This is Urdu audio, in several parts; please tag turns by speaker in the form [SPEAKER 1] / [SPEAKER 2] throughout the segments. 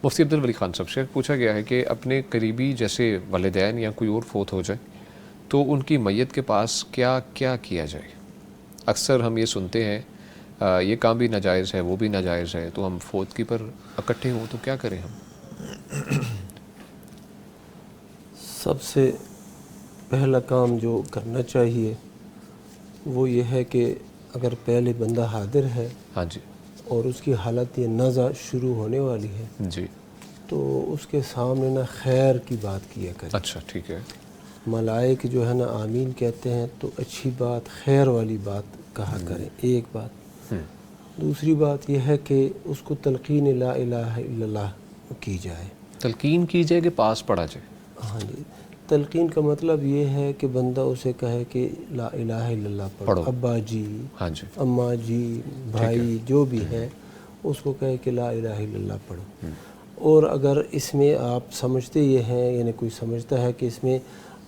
[SPEAKER 1] مفتی عبدالولی خان صاحب سے پوچھا گیا ہے کہ اپنے قریبی جیسے والدین یا کوئی اور فوت ہو جائے تو ان کی میت کے پاس کیا کیا کیا جائے؟ اکثر ہم یہ سنتے ہیں یہ کام بھی ناجائز ہے وہ بھی ناجائز ہے، تو ہم فوت کی پر اکٹھے ہوں تو کیا کریں ہم؟
[SPEAKER 2] سب سے پہلا کام جو کرنا چاہیے وہ یہ ہے کہ اگر پہلے بندہ حاضر ہے
[SPEAKER 1] ہاں جی
[SPEAKER 2] اور اس کی حالت یہ نزع شروع ہونے والی ہے
[SPEAKER 1] جی،
[SPEAKER 2] تو اس کے سامنے نہ خیر کی بات کیا کرے.
[SPEAKER 1] اچھا ٹھیک ہے.
[SPEAKER 2] ملائک جو ہے نا آمین کہتے ہیں تو اچھی بات خیر والی بات کہا کریں، ایک بات. دوسری بات یہ ہے کہ اس کو تلقین لا الہ الا اللہ کی جائے.
[SPEAKER 1] تلقین کی جائے کہ پاس پڑھا جائے؟
[SPEAKER 2] ہاں جی، تلقین کا مطلب یہ ہے کہ بندہ اسے کہے کہ لا الہ الا اللہ پڑھو. ابا جی،
[SPEAKER 1] ہاں جی،
[SPEAKER 2] اماں جی، بھائی جو بھی ہے اس کو کہے کہ لا الہ الا اللہ پڑھو. اور اگر اس میں آپ سمجھتے یہ ہیں، یعنی کوئی سمجھتا ہے کہ اس میں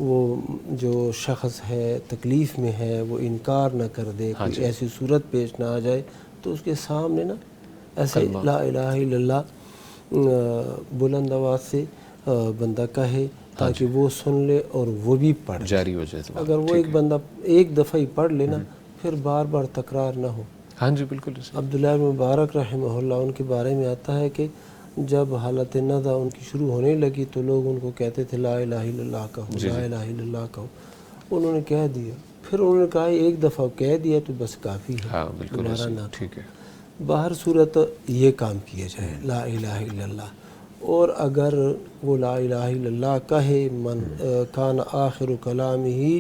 [SPEAKER 2] وہ جو شخص ہے تکلیف میں ہے وہ انکار نہ کر دے، کوئی ایسی صورت پیش نہ آ جائے، تو اس کے سامنے نا ایسے لا الہ الا اللہ بلند آواز سے بندہ کہے تاکہ وہ سن لے اور وہ بھی پڑھ
[SPEAKER 1] جاری ہو جائے.
[SPEAKER 2] اگر وہ ایک بندہ ایک دفعہ ہی پڑھ لینا پھر بار بار تکرار نہ ہو.
[SPEAKER 1] ہاں جی بالکل.
[SPEAKER 2] عبداللہ بن مبارک رحمہ اللہ ان کے بارے میں آتا ہے کہ جب حالت نزع ان کی شروع ہونے لگی تو لوگ ان کو کہتے تھے لا الہ الا اللہ کہو، لا الہ الا اللہ کہو. انہوں نے کہہ دیا، پھر انہوں نے کہا ایک دفعہ کہہ دیا تو بس کافی ہے، دوبارہ نہ.
[SPEAKER 1] ٹھیک ہے.
[SPEAKER 2] باہر صورت یہ کام کیا جائے لا الہ الا اللہ. اور اگر وہ لا الہ الا اللہ کہے من کان آخر کلامہ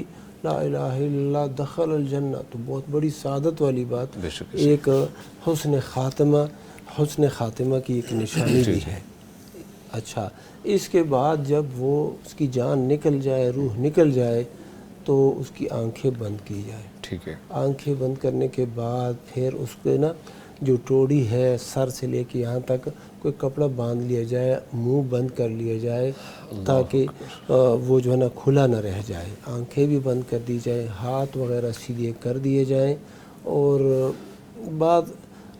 [SPEAKER 2] لا الہ الا اللہ دخل الجنہ، تو بہت بڑی سعادت والی بات، ایک حسن خاتمہ کی ایک نشانی بھی ہے. اچھا، اس کے بعد جب وہ اس کی جان نکل جائے، روح نکل جائے، تو اس کی آنکھیں بند کی جائے.
[SPEAKER 1] ٹھیک ہے.
[SPEAKER 2] آنکھیں بند کرنے کے بعد پھر اس کے نا جو ٹوڑی ہے سر سے لے کے یہاں تک کوئی کپڑا باندھ لیا جائے، منہ بند کر لیا جائے تاکہ وہ جو ہے نا کھلا نہ رہ جائے. آنکھیں بھی بند کر دی جائے، ہاتھ وغیرہ سیدھے کر دیے جائیں. اور بعض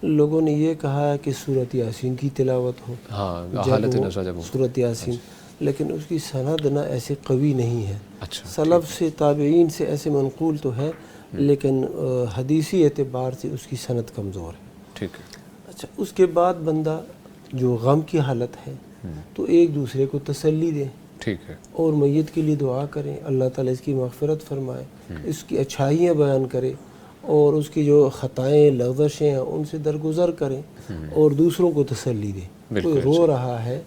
[SPEAKER 2] لوگوں نے یہ کہا ہے کہ سورۃ یاسین کی تلاوت ہو
[SPEAKER 1] حالت
[SPEAKER 2] جب
[SPEAKER 1] نزع
[SPEAKER 2] وہ سورۃ یاسین، لیکن اس کی سند نہ ایسے قوی نہیں ہے. سلف سے تابعین سے ایسے منقول تو ہے لیکن حدیثی اعتبار سے اس کی سند کمزور ہے.
[SPEAKER 1] ٹھیک ہے.
[SPEAKER 2] اچھا، اس کے بعد بندہ جو غم کی حالت ہے تو ایک دوسرے کو تسلی دیں.
[SPEAKER 1] ٹھیک ہے.
[SPEAKER 2] اور میت کے لیے دعا کریں، اللہ تعالیٰ اس کی مغفرت فرمائے، اس کی اچھائیاں بیان کرے اور اس کی جو خطائیں لغزشیں ہیں ان سے درگزر کریں اور دوسروں کو تسلی دیں. کوئی رو رہا ہے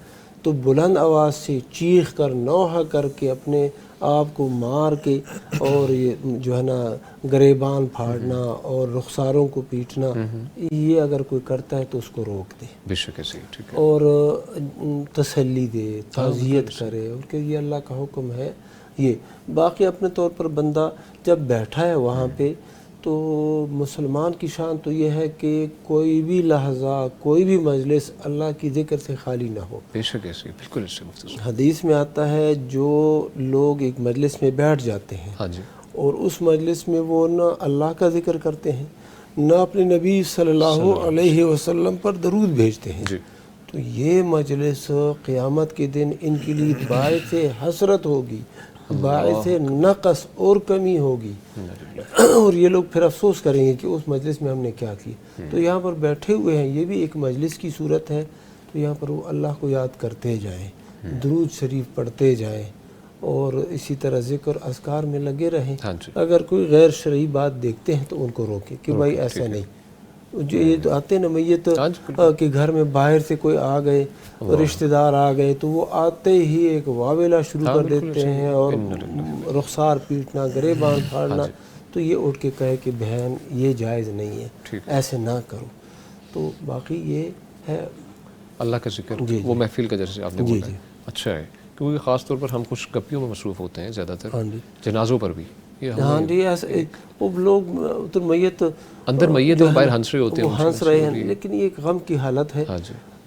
[SPEAKER 2] تو بلند آواز سے چیخ کر نوحہ کر کے اپنے آپ کو مار کے اور یہ جو ہے نا گریبان پھاڑنا اور رخساروں کو پیٹنا، یہ اگر کوئی کرتا ہے تو اس کو روک دے.
[SPEAKER 1] بے شک ہے. صحیح. ٹھیک ہے.
[SPEAKER 2] اور تسلی دے، تعزیت کرے اور کہ یہ اللہ کا حکم ہے. یہ باقی اپنے طور پر بندہ جب بیٹھا ہے وہاں پہ تو مسلمان کی شان تو یہ ہے کہ کوئی بھی لحظہ، کوئی بھی مجلس اللہ کی ذکر سے خالی نہ ہو.
[SPEAKER 1] بے شک ایسے بالکل اس سے مختصر.
[SPEAKER 2] حدیث میں آتا ہے جو لوگ ایک مجلس میں بیٹھ جاتے ہیں اور اس مجلس میں وہ نہ اللہ کا ذکر کرتے ہیں نہ اپنے نبی صلی اللہ علیہ وسلم پر درود بھیجتے ہیں، تو یہ مجلس قیامت کے دن ان کے لیے باعث حسرت ہوگی، باعث نقص اور کمی ہوگی، اور یہ لوگ پھر افسوس کریں گے کہ اس مجلس میں ہم نے کیا کیا. تو یہاں پر بیٹھے ہوئے ہیں، یہ بھی ایک مجلس کی صورت ہے، تو یہاں پر وہ اللہ کو یاد کرتے جائیں، درود شریف پڑھتے جائیں اور اسی طرح ذکر اذکار میں لگے رہیں. اگر کوئی غیر شرعی بات دیکھتے ہیں تو ان کو روکیں کہ بھائی ایسا نہیں. جو یہ تو آتے نا میت کہ گھر میں باہر سے کوئی آ گئے، رشتہ دار آ گئے تو وہ آتے ہی ایک واویلا شروع کر دیتے ہیں اور رخسار پیٹنا، گریبان پھاڑنا. تو یہ اٹھ کے کہے کہ بہن یہ جائز نہیں ہے، ایسے نہ کرو. تو باقی یہ ہے
[SPEAKER 1] اللہ کا ذکر، وہ محفل کا جیسے آپ نے بولا. اچھا ہے کیونکہ خاص طور پر ہم خوش گپیوں میں مصروف ہوتے ہیں زیادہ تر، جنازوں پر بھی.
[SPEAKER 2] ہاں جی، ایسے وہ لوگ تو میت
[SPEAKER 1] اندر میت باہر ہنس رہے ہوتے ہیں،
[SPEAKER 2] وہ ہنس رہے ہیں، لیکن یہ ایک غم کی حالت ہے.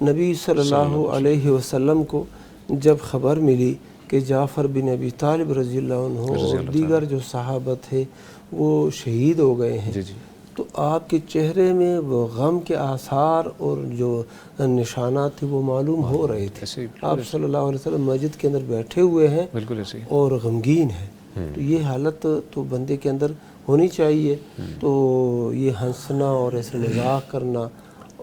[SPEAKER 2] نبی صلی اللہ علیہ وسلم کو جب خبر ملی کہ جعفر بن ابی طالب رضی اللہ عنہ اور دیگر جو صحابہ تھے وہ شہید ہو گئے ہیں، تو آپ کے چہرے میں وہ غم کے آثار اور جو نشانات تھے وہ معلوم ہو رہے تھے. آپ صلی اللہ علیہ وسلم مسجد کے اندر بیٹھے ہوئے ہیں
[SPEAKER 1] بالکل ایسے
[SPEAKER 2] اور غمگین ہیں. تو یہ حالت تو بندے کے اندر ہونی چاہیے. تو یہ ہنسنا اور ایسے مذاق کرنا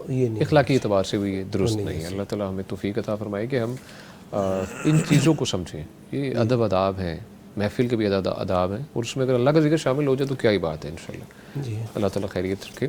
[SPEAKER 2] یہ نہیں
[SPEAKER 1] اخلاقی اعتبار سے بھی یہ درست نہیں ہے. اللہ تعالیٰ ہمیں توفیق عطا فرمائے کہ ہم ان چیزوں کو سمجھیں. یہ ادب آداب ہیں, محفل کے بھی آداب ہیں, اور اس میں اگر اللہ کا ذکر شامل ہو جائے تو کیا ہی بات ہے انشاءاللہ. اللہ تعالیٰ خیریت رکھے.